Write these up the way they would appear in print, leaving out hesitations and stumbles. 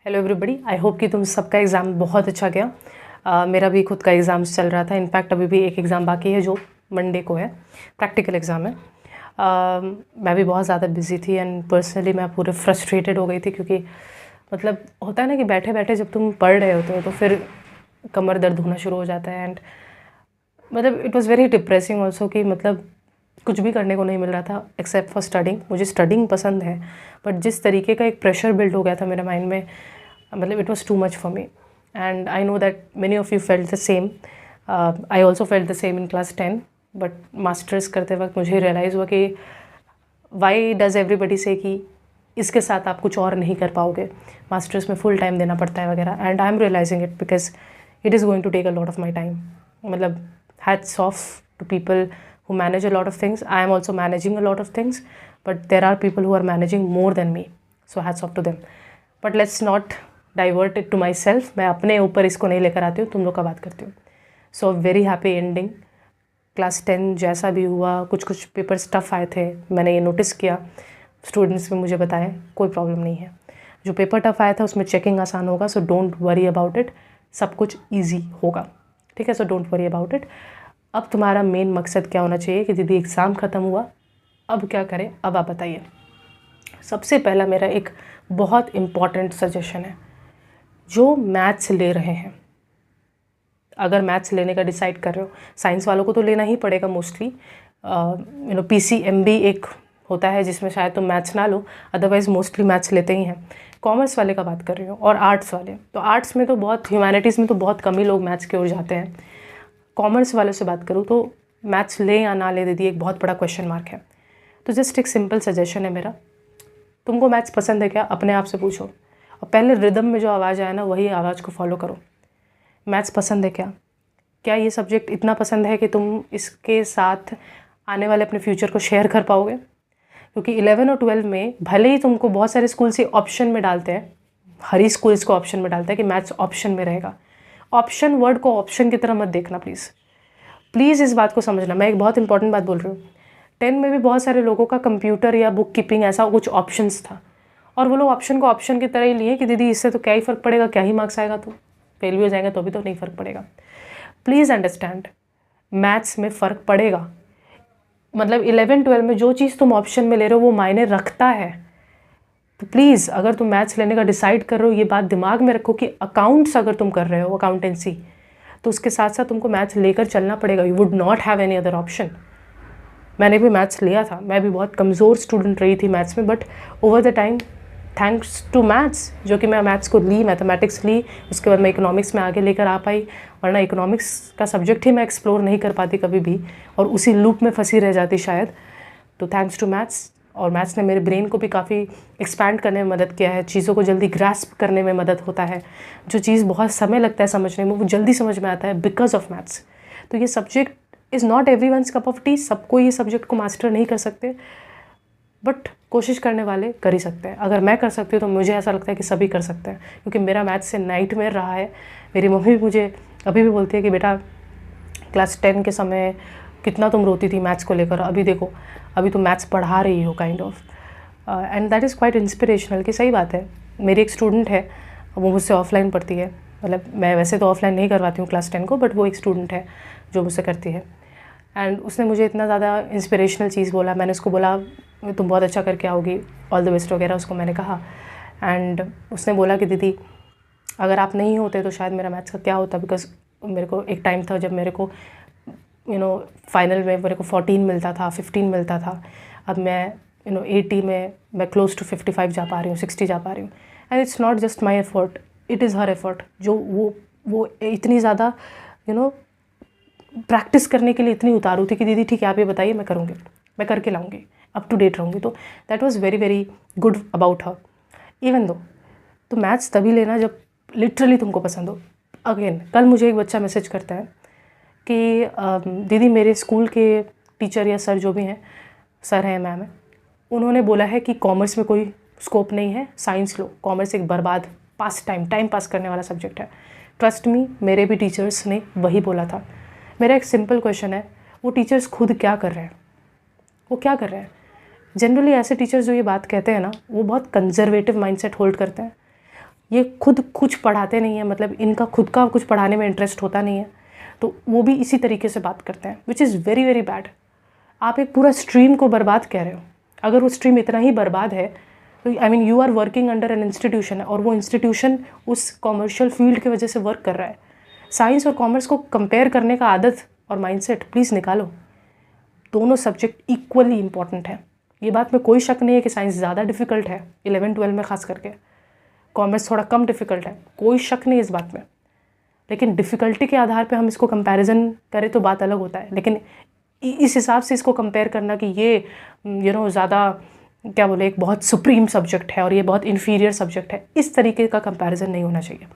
Hello everybody, I hope कि तुम सबका एग्ज़ाम बहुत अच्छा गया। मेरा भी खुद का एग्ज़ाम्स चल रहा था। इनफैक्ट अभी भी एक एग्ज़ाम बाकी है जो मंडे को है, प्रैक्टिकल एग्ज़ाम है। मैं भी बहुत ज़्यादा बिजी थी एंड पर्सनली मैं पूरे फ्रस्ट्रेटेड हो गई थी, क्योंकि मतलब होता है ना कि बैठे बैठे जब तुम पढ़ रहे होते हो तो फिर कमर दर्द होना शुरू हो जाता है। एंड मतलब it was very depressing also कि मतलब कुछ भी करने को नहीं मिल रहा था एक्सेप्ट फॉर स्टडिंग। मुझे स्टडिंग पसंद है, बट जिस तरीके का एक प्रेशर बिल्ड हो गया था मेरे माइंड में, मतलब it was too much for me. And I know that many of you felt the same. I also felt the same in class 10। But masters करते वक्त मुझे रियलाइज़ हुआ कि वाई डज़ एवरीबडी से कि इसके साथ आप कुछ और नहीं कर पाओगे, मास्टर्स में फुल टाइम देना पड़ता है वगैरह। And I am realising it because it is going to take a lot of my time. मतलब hats off to people who manage a lot of things. I am also managing a lot of things, but there are people who are managing more than me. So hats off to them. But let's not divert it to myself. मैं अपने ऊपर इसको नहीं लेकर आती हूँ, तुम लोग का बात करती हूँ। So very happy ending. Class 10 जैसा भी हुआ, कुछ कुछ पेपर्स टफ आए थे, मैंने ये नोटिस किया। स्टूडेंट्स ने मुझे बताया कोई प्रॉब्लम नहीं है, जो पेपर टफ आया था उसमें चेकिंग आसान होगा। So don't worry about it, सब कुछ ईजी होगा, ठीक है। So don't worry about it. अब तुम्हारा मेन मकसद क्या होना चाहिए कि दीदी एग्ज़ाम ख़त्म हुआ, अब क्या करें, अब आप बताइए। सबसे पहला मेरा एक बहुत इम्पॉर्टेंट सजेशन है, जो मैथ्स ले रहे हैं, अगर मैथ्स लेने का डिसाइड कर रहे हो, साइंस वालों को तो लेना ही पड़ेगा मोस्टली। PCMB एक होता है जिसमें शायद तुम मैथ्स ना लो, अदरवाइज़ मोस्टली मैथ्स लेते ही हैं। कॉमर्स वाले का बात कर रही हूँ, और आर्ट्स वाले, तो आर्ट्स में तो बहुत, ह्यूमैनिटीज़ में तो बहुत कम ही लोग मैथ्स की ओर जाते हैं। कॉमर्स वालों से बात करूँ तो मैथ्स ले या ना ले दीदी एक बहुत बड़ा क्वेश्चन मार्क है। तो जस्ट एक सिंपल सजेशन है मेरा, तुमको मैथ्स पसंद है क्या, अपने आप से पूछो, और पहले रिदम में जो आवाज़ आए ना वही आवाज़ को फॉलो करो। मैथ्स पसंद है क्या? क्या ये सब्जेक्ट इतना पसंद है कि तुम इसके साथ आने वाले अपने फ्यूचर को शेयर कर पाओगे? क्योंकि 11 और 12 में भले ही तुमको बहुत सारे स्कूल से ऑप्शन में डालते हैं, हर ही स्कूल इसको ऑप्शन में डालता है कि मैथ्स ऑप्शन में रहेगा। ऑप्शन वर्ड को ऑप्शन की तरह मत देखना प्लीज़, प्लीज़ इस बात को समझना। मैं एक बहुत इंपॉर्टेंट बात बोल रही हूँ। 10 में भी बहुत सारे लोगों का कंप्यूटर या बुक कीपिंग ऐसा कुछ ऑप्शंस था, और वो लोग ऑप्शन को ऑप्शन की तरह ही लिए कि दीदी इससे तो क्या ही फ़र्क पड़ेगा, क्या ही मार्क्स आएगा, तो फेल भी हो जाएगा तो भी तो नहीं फ़र्क पड़ेगा। प्लीज़ अंडरस्टैंड, मैथ्स में फ़र्क पड़ेगा। मतलब 11-12 में जो चीज़ तुम ऑप्शन में ले रहे हो वो मायने रखता है। तो प्लीज़ अगर तुम मैथ्स लेने का डिसाइड कर रहे हो, ये बात दिमाग में रखो कि अकाउंट्स अगर तुम कर रहे हो, अकाउंटेंसी, तो उसके साथ साथ तुमको मैथ्स लेकर चलना पड़ेगा। You would not have any other option. मैंने भी मैथ्स लिया था, मैं भी बहुत कमज़ोर स्टूडेंट रही थी मैथ्स में, but over the time thanks to maths, जो कि मैं मैथ्स को ली, मैथमेटिक्स ली, उसके बाद मैं इकोनॉमिक्स में आगे लेकर आ पाई। वरना इकोनॉमिक्स का सब्जेक्ट ही मैं एक्सप्लोर नहीं कर पाती कभी भी, और उसी लूप में फंसी रह जाती शायद। तो थैंक्स टू मैथ्स, और मैथ्स ने मेरे ब्रेन को भी काफ़ी एक्सपैंड करने में मदद किया है, चीज़ों को जल्दी ग्रास्प करने में मदद होता है। जो चीज़ बहुत समय लगता है समझने में, वो जल्दी समझ में आता है बिकॉज ऑफ मैथ्स। तो ये subject is not everyone's cup of T, सबको ये सब्जेक्ट को मास्टर नहीं कर सकते, बट कोशिश करने वाले कर ही सकते हैं। अगर मैं कर सकती हूँ तो मुझे ऐसा लगता है कि सभी कर सकते हैं, क्योंकि मेरा मैथ्स से नाइटमेयर रहा है। मेरी मम्मी भी मुझे अभी भी बोलती है कि बेटा क्लास 10 के समय कितना तुम रोती थी मैथ्स को लेकर, अभी देखो अभी तुम मैथ्स पढ़ा रही हो kind of. And that is quite inspirational कि सही बात है। मेरी एक स्टूडेंट है, वो मुझसे ऑफलाइन पढ़ती है, मतलब मैं वैसे तो ऑफलाइन नहीं करवाती हूँ क्लास 10 को, बट वो एक स्टूडेंट है जो मुझसे करती है। एंड उसने मुझे इतना ज़्यादा इंस्पिरेशनल चीज़ बोला, मैंने उसको बोला तुम बहुत अच्छा करके आओगी, ऑल द बेस्ट वगैरह उसको मैंने कहा। एंड उसने बोला कि दीदी अगर आप नहीं होते तो शायद मेरा मैथ्स का क्या होता, बिकॉज मेरे को एक टाइम था जब मेरे को फाइनल में मेरे को 14 मिलता था, 15 मिलता था। अब मैं 80 में मैं क्लोज टू 55 जा पा रही हूँ, 60 जा पा रही हूँ। And it's not just my effort, it is her effort. जो वो इतनी ज़्यादा प्रैक्टिस करने के लिए इतनी उतारू थी कि दीदी ठीक है आप ये बताइए, मैं करूँगी, मैं करके लाऊंगी, अप टू डेट रहूँगी। तो that was very very good about her. Even though तो मैथ्स तभी लेना जब लिटरली तुमको पसंद हो। अगेन कल मुझे एक बच्चा मैसेज करता है कि दीदी मेरे स्कूल के टीचर या सर जो भी हैं, सर हैं मैम हैं, उन्होंने बोला है कि कॉमर्स में कोई स्कोप नहीं है, साइंस लो, कॉमर्स एक बर्बाद पास टाइम पास करने वाला सब्जेक्ट है। ट्रस्ट मी, मेरे भी टीचर्स ने वही बोला था। मेरा एक सिंपल क्वेश्चन है, वो टीचर्स खुद क्या कर रहे हैं, वो क्या कर रहे हैं? जनरली ऐसे टीचर्स जो ये बात कहते हैं ना, वो बहुत कंजर्वेटिव माइंडसेट होल्ड करते हैं। ये खुद कुछ पढ़ाते नहीं है, मतलब इनका खुद का कुछ पढ़ाने में इंटरेस्ट होता नहीं है, तो वो भी इसी तरीके से बात करते हैं, which is very very bad. आप एक पूरा स्ट्रीम को बर्बाद कह रहे हो। अगर वो स्ट्रीम इतना ही बर्बाद है तो I mean you are working under an institution, और वो इंस्टीट्यूशन उस कॉमर्शियल फील्ड की वजह से वर्क कर रहा है। साइंस और कॉमर्स को कंपेयर करने का आदत और माइंडसेट प्लीज़ निकालो। दोनों सब्जेक्ट इक्वली इंपॉर्टेंट है। ये बात में कोई शक नहीं है कि साइंस ज़्यादा डिफ़िकल्ट है 11-12 में ख़ास करके, कॉमर्स थोड़ा कम डिफ़िकल्ट है, कोई शक नहीं इस बात में। लेकिन डिफ़िकल्टी के आधार पे हम इसको कंपैरिजन करें तो बात अलग होता है, लेकिन इस हिसाब से इसको कंपेयर करना कि ये ज़्यादा क्या बोले एक बहुत सुप्रीम सब्जेक्ट है और ये बहुत इन्फीरियर सब्जेक्ट है, इस तरीके का कंपैरिजन नहीं होना चाहिए।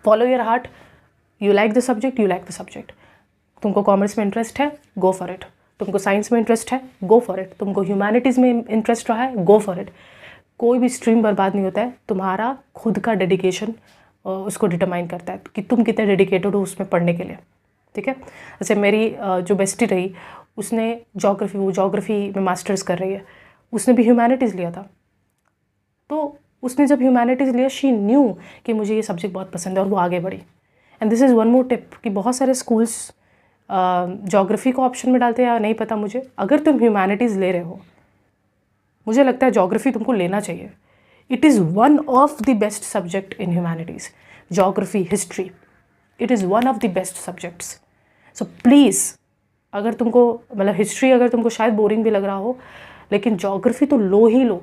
Follow your heart, you like the subject, you like the subject. तुमको कॉमर्स में इंटरेस्ट है, गो फॉर इट। तुमको साइंस में इंटरेस्ट है, गो फॉर इट। तुमको ह्यूमैनिटीज़ में इंटरेस्ट रहा है, गो फॉर इट। कोई भी स्ट्रीम बर्बाद नहीं होता है, तुम्हारा खुद का डेडिकेशन उसको डिटरमाइन करता है कि तुम कितने डेडिकेटेड हो उसमें पढ़ने के लिए, ठीक है। जैसे मेरी जो बेस्टी रही, उसने जोग्राफ़ी में मास्टर्स कर रही है, उसने भी ह्यूमैनिटीज़ लिया था। तो उसने जब ह्यूमैनिटीज़ लिया, शी न्यू कि मुझे ये सब्जेक्ट बहुत पसंद है और वो आगे बढ़ी। And this is one more tip कि बहुत सारे स्कूल्स जोग्राफ़ी को ऑप्शन में डालते हैं या नहीं पता मुझे। अगर तुम ह्यूमैनिटीज़ ले रहे हो, मुझे लगता है जोग्राफ़ी तुमको लेना चाहिए। It is one of the best subject in humanities. Geography, history, it is one of the best subjects. So please, अगर तुमको मतलब हिस्ट्री अगर तुमको शायद बोरिंग भी लग रहा हो, लेकिन जोग्राफ़ी तो लो ही लो।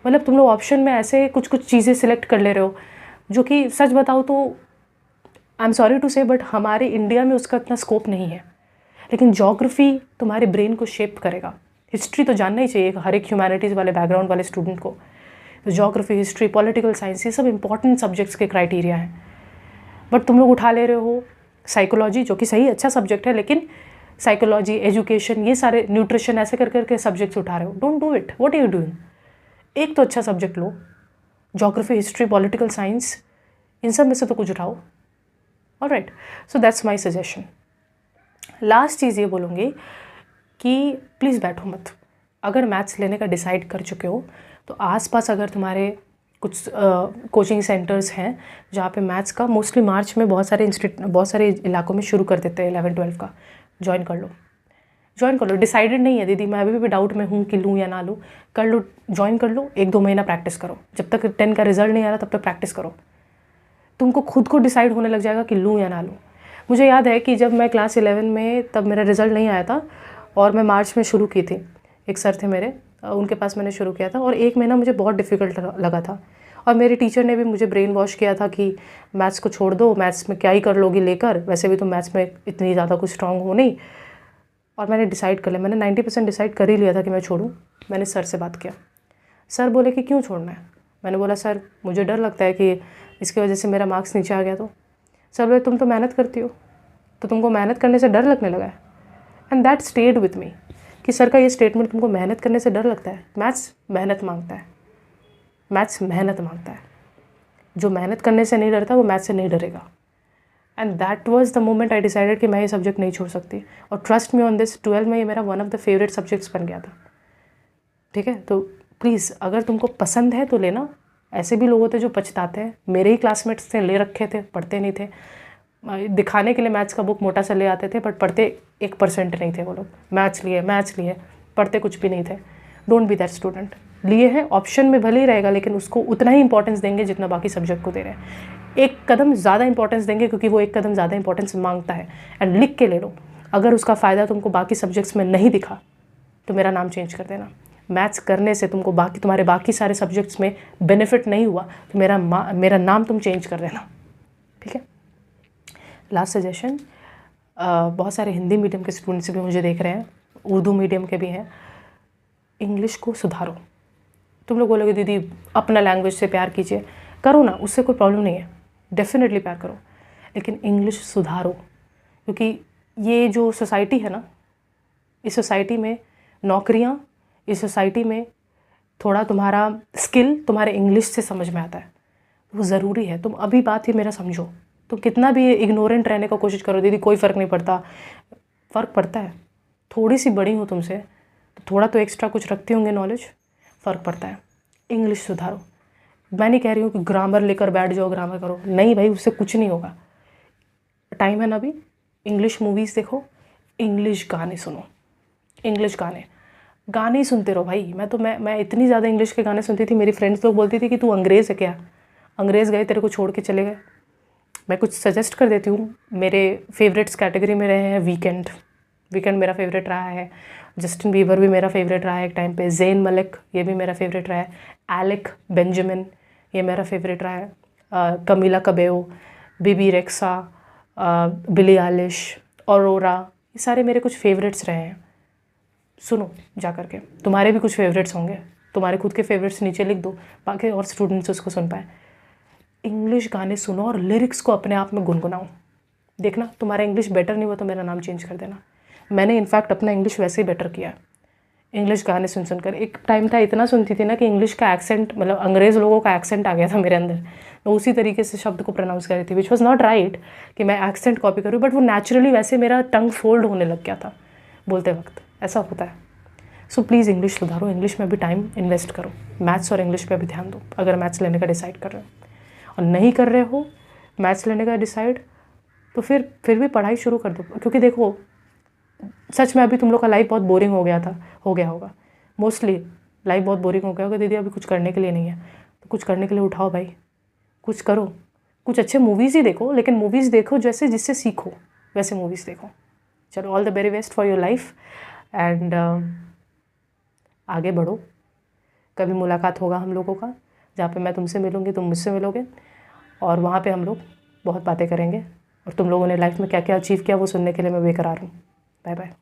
मतलब तुम लोग ऑप्शन में ऐसे कुछ कुछ चीज़ें सिलेक्ट कर ले रहे हो जो कि सच बताओ तो आई एम सॉरी टू से, बट हमारे इंडिया में उसका इतना स्कोप नहीं है। लेकिन जोग्राफ़ी तुम्हारे ब्रेन को शेप करेगा। हिस्ट्री तो जानना ही चाहिए हर एक ह्यूमैनिटीज़ वाले बैकग्राउंड वाले स्टूडेंट को। तो जोग्राफ़ी, हिस्ट्री, पॉलिटिकल साइंस, ये सब इंपॉर्टेंट सब्जेक्ट्स के क्राइटेरिया हैं। बट तुम लोग उठा ले रहे हो साइकोलॉजी, जो कि सही अच्छा सब्जेक्ट है, लेकिन साइकोलॉजी, एजुकेशन, ये सारे, न्यूट्रिशन, ऐसे कर करके सब्जेक्ट्स उठा रहे हो। Don't do it. What are you doing? एक तो अच्छा सब्जेक्ट लो, जोग्राफ़ी, हिस्ट्री, पॉलिटिकल साइंस, इन सब में से तो कुछ उठाओ। Alright, so that's my suggestion. Last चीज़ ये बोलूँगी कि प्लीज़ बैठो मत। अगर मैथ्स लेने का डिसाइड कर चुके हो तो आसपास अगर तुम्हारे कुछ कोचिंग सेंटर्स हैं जहाँ पे मैथ्स का मोस्टली मार्च में बहुत सारे इलाकों में शुरू कर देते हैं 11-12 का, ज्वाइन कर लो। डिसाइडेड नहीं है दीदी, मैं अभी भी डाउट में हूँ कि लूँ या ना लूँ, कर लो, ज्वाइन कर लो। 1-2 महीना प्रैक्टिस करो, जब तक 10 का रिजल्ट नहीं आ रहा तब तक प्रैक्टिस करो। तुमको खुद को डिसाइड होने लग जाएगा कि लूँ या ना लूँ। मुझे याद है कि जब मैं क्लास 11 में, तब मेरा रिज़ल्ट नहीं आया था और मैं मार्च में शुरू की थी। एक सर थे मेरे, उनके पास मैंने शुरू किया था और 1 महीना मुझे बहुत डिफ़िकल्ट लगा था। और मेरे टीचर ने भी मुझे ब्रेन वॉश किया था कि मैथ्स को छोड़ दो, मैथ्स में क्या ही कर लोगी लेकर, वैसे भी तुम मैथ्स में इतनी ज़्यादा कुछ स्ट्रांग हो नहीं। और मैंने डिसाइड कर लिया, मैंने 90% डिसाइड कर ही लिया था कि मैं छोड़ूं। मैंने सर से बात किया, सर बोले कि क्यों छोड़ना है। मैंने बोला सर मुझे डर लगता है कि इसकी वजह से मेरा मार्क्स नीचे आ गया। तो सर बोले तुम तो मेहनत करती हो, तो तुमको मेहनत करने से डर लगने लगा है। And that stayed with me कि सर का ये स्टेटमेंट, तुमको मेहनत करने से डर लगता है। मैथ्स मेहनत मांगता है, मैथ्स मेहनत मांगता है। जो मेहनत करने से नहीं डरता वो मैथ्स से नहीं डरेगा। And that was the moment I decided कि मैं ये सब्जेक्ट नहीं छोड़ सकती। और ट्रस्ट मी ऑन दिस, 12 में ये मेरा one of the favourite subjects बन गया था। ठीक है, तो प्लीज़ अगर तुमको पसंद है तो लेना। ऐसे भी लोग होते जो पछताते हैं, मेरे ही क्लासमेट्स थे, ले रखे थे, पढ़ते नहीं थे, दिखाने के लिए मैथ्स का बुक मोटा सा ले आते थे, बट पढ़ते 1% नहीं थे वो लोग। मैथ्स लिए पढ़ते कुछ भी नहीं थे। Don't be that student. लिए हैं ऑप्शन में भले ही रहेगा, लेकिन उसको उतना ही इंपॉर्टेंस देंगे जितना बाकी सब्जेक्ट को दे रहे हैं। एक कदम ज़्यादा इंपॉर्टेंस देंगे क्योंकि वो एक कदम ज़्यादा इंपॉर्टेंस मांगता है। एंड लिख के ले लो, अगर उसका फ़ायदा तुमको बाकी सब्जेक्ट्स में नहीं दिखा तो मेरा नाम चेंज कर देना। मैथ्स करने से तुमको तुम्हारे बाकी सारे सब्जेक्ट्स में बेनिफिट नहीं हुआ तो मेरा नाम तुम चेंज कर देना, ठीक है। लास्ट सजेशन, बहुत सारे हिंदी मीडियम के स्टूडेंट्स भी मुझे देख रहे हैं, उर्दू मीडियम के भी हैं। इंग्लिश को सुधारो। तुम लोग बोलोगे दीदी अपना लैंग्वेज से प्यार कीजिए, करो ना, उससे कोई प्रॉब्लम नहीं है, डेफिनेटली प्यार करो, लेकिन इंग्लिश सुधारो। क्योंकि ये जो सोसाइटी है ना, इस सोसाइटी में नौकरियाँ, इस सोसाइटी में थोड़ा तुम्हारा स्किल तुम्हारे इंग्लिश से समझ में आता है, वो ज़रूरी है। तुम अभी बात ही मेरा समझो, तुम कितना भी इग्नोरेंट रहने का कोशिश करो, दीदी कोई फ़र्क नहीं पड़ता, फ़र्क पड़ता है। थोड़ी सी बड़ी हूँ तुमसे तो थोड़ा तो एक्स्ट्रा कुछ रखते होंगे नॉलेज, फ़र्क पड़ता है। इंग्लिश सुधारो। मैं नहीं कह रही हूँ कि ग्रामर लेकर बैठ जाओ, ग्रामर करो, नहीं भाई, उससे कुछ नहीं होगा। टाइम है ना अभी, इंग्लिश मूवीज़ देखो, इंग्लिश गाने सुनो, इंग्लिश गाने ही सुनते रहो भाई। मैं इतनी ज़्यादा इंग्लिश के गाने सुनती थी, मेरी फ्रेंड्स लोग बोलती थी कि तू अंग्रेज़ है क्या, अंग्रेज़ गए तेरे को छोड़ के चले गए। मैं कुछ सजेस्ट कर देती हूँ। मेरे फेवरेट्स कैटेगरी में रहे हैं वीकेंड मेरा फेवरेट रहा है, जस्टिन बीबर भी मेरा फेवरेट रहा है एक टाइम पे, ज़ेन मलिक ये भी मेरा फेवरेट रहा है, एलेक बेंजामिन ये मेरा फेवरेट रहा है, कमीला कबेओ, बीबी रेक्सा, बिली आलिश, औरोरा, ये सारे मेरे कुछ फेवरेट्स रहे हैं। सुनो जा कर के, तुम्हारे भी कुछ फेवरेट्स होंगे, तुम्हारे खुद के फेवरेट्स नीचे लिख दो ताकि और स्टूडेंट्स उसको सुन पाए। इंग्लिश गाने सुनो और लिरिक्स को अपने आप में गुनगुनाओ। देखना तुम्हारा इंग्लिश बेटर नहीं हुआ तो मेरा नाम चेंज कर देना। मैंने इनफैक्ट अपना इंग्लिश वैसे ही बेटर किया, इंग्लिश गाने सुन सुनकर। एक टाइम था इतना सुनती थी ना कि इंग्लिश का एक्सेंट, मतलब अंग्रेज़ लोगों का एक्सेंट आ गया था मेरे अंदर। मैं उसी तरीके से शब्द को प्रोनाउंस कर रही थी, विच वॉज नॉट राइट कि मैं एक्सेंट कॉपी करूँ, बट वो नेचुरली वैसे मेरा टंग फोल्ड होने लग गया था बोलते वक्त, ऐसा होता है। सो प्लीज़ इंग्लिश सुधारो, इंग्लिश में भी टाइम इन्वेस्ट करो, मैथ्स और इंग्लिश पे भी ध्यान दो अगर मैथ्स लेने का डिसाइड कर रहे हो। और नहीं कर रहे हो मैथ्स लेने का डिसाइड, तो फिर भी पढ़ाई शुरू कर दो। क्योंकि देखो सच में अभी तुम लोग का लाइफ बहुत बोरिंग हो गया होगा मोस्टली लाइफ बहुत बोरिंग हो गया होगा। दीदी अभी कुछ करने के लिए नहीं है, तो कुछ करने के लिए उठाओ भाई, कुछ करो, कुछ अच्छे मूवीज़ ही देखो, लेकिन मूवीज़ देखो जैसे जिससे सीखो वैसे मूवीज़ देखो। चलो, all the very best for your life and आगे बढ़ो। कभी मुलाकात होगा हम लोगों का, जहाँ पे मैं तुमसे मिलूँगी, तुम मुझसे मिलोगे, और वहाँ पे हम लोग बहुत बातें करेंगे। और तुम लोगों ने लाइफ में क्या क्या अचीव किया वो सुनने के लिए मैं बेकरार हूँ। Bye bye.